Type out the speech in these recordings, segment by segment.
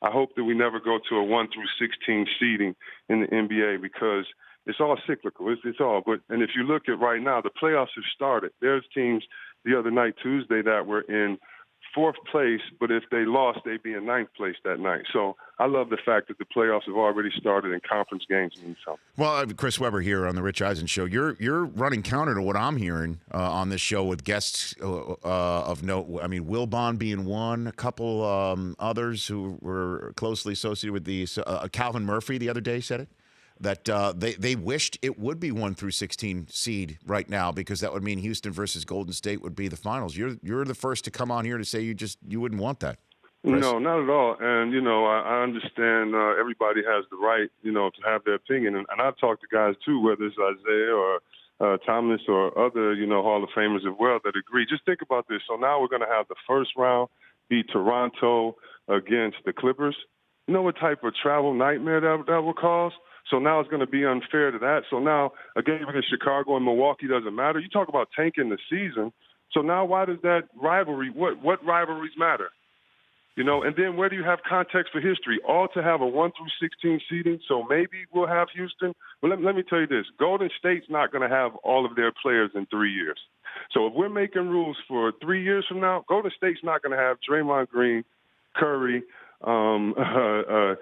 I hope that we never go to a 1 through 16 seeding in the NBA because it's all cyclical. It's all. And if you look at right now, the playoffs have started. There's teams the other night, Tuesday, that were in fourth place, but if they lost, they'd be in ninth place that night. So I love the fact that the playoffs have already started and conference games mean something. Well, Chris Webber here on the Rich Eisen Show. You're running counter to what I'm hearing on this show with guests of note. I mean, Will Bond being one, a couple others who were closely associated with the Calvin Murphy the other day said it. That they wished it would be 1 through 16 seed right now because that would mean Houston versus Golden State would be the finals. You're the first to come on here to say you wouldn't want that. Chris? No, not at all. And I understand everybody has the right to have their opinion. And I've talked to guys too, whether it's Isaiah or Thomas or other Hall of Famers as well that agree. Just think about this. So now we're going to have the first round be Toronto against the Clippers. You know what type of travel nightmare that will cause? So now it's going to be unfair to that. So now a game against Chicago and Milwaukee doesn't matter. You talk about tanking the season. So now why does that rivalry, what rivalries matter? And then where do you have context for history? All to have a 1 through 16 seeding, so maybe we'll have Houston. Well, let me tell you this. Golden State's not going to have all of their players in 3 years. So if we're making rules for 3 years from now, Golden State's not going to have Draymond Green, Curry, the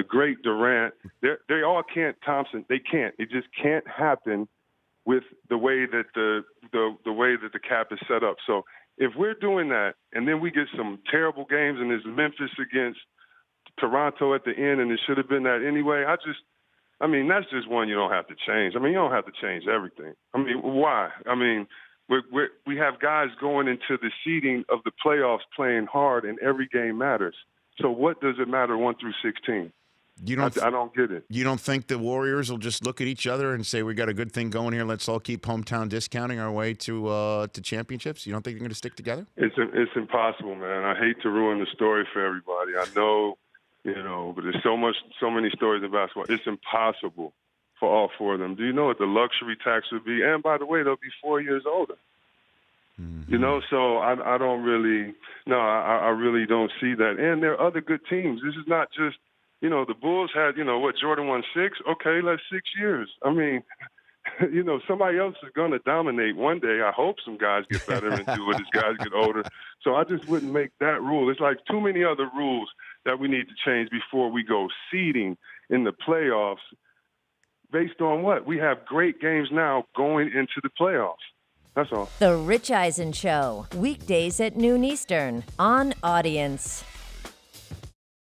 great Durant. They all can't. Thompson. They can't. It just can't happen with the way that the way that the cap is set up. So if we're doing that, and then we get some terrible games, and there's Memphis against Toronto at the end, and it should have been that anyway. That's just one you don't have to change. You don't have to change everything. Why? We have guys going into the seeding of the playoffs playing hard, and every game matters. So what does it matter 1 through 16? I don't get it. You don't think the Warriors will just look at each other and say, we got a good thing going here, let's all keep hometown discounting our way to championships? You don't think they're going to stick together? It's impossible, man. I hate to ruin the story for everybody. I know, but there's so many stories in basketball. It's impossible for all four of them. Do you know what the luxury tax would be? And by the way, they'll be 4 years older. Mm-hmm. So I don't really, I really don't see that. And there are other good teams. This is not just, the Bulls had, Jordan won 6. Okay, that's 6 years. Somebody else is going to dominate one day. I hope some guys get better and do it as guys get older. So I just wouldn't make that rule. It's like too many other rules that we need to change before we go seeding in the playoffs. Based on what? We have great games now going into the playoffs. That's all. The Rich Eisen Show, weekdays at noon Eastern on Audience.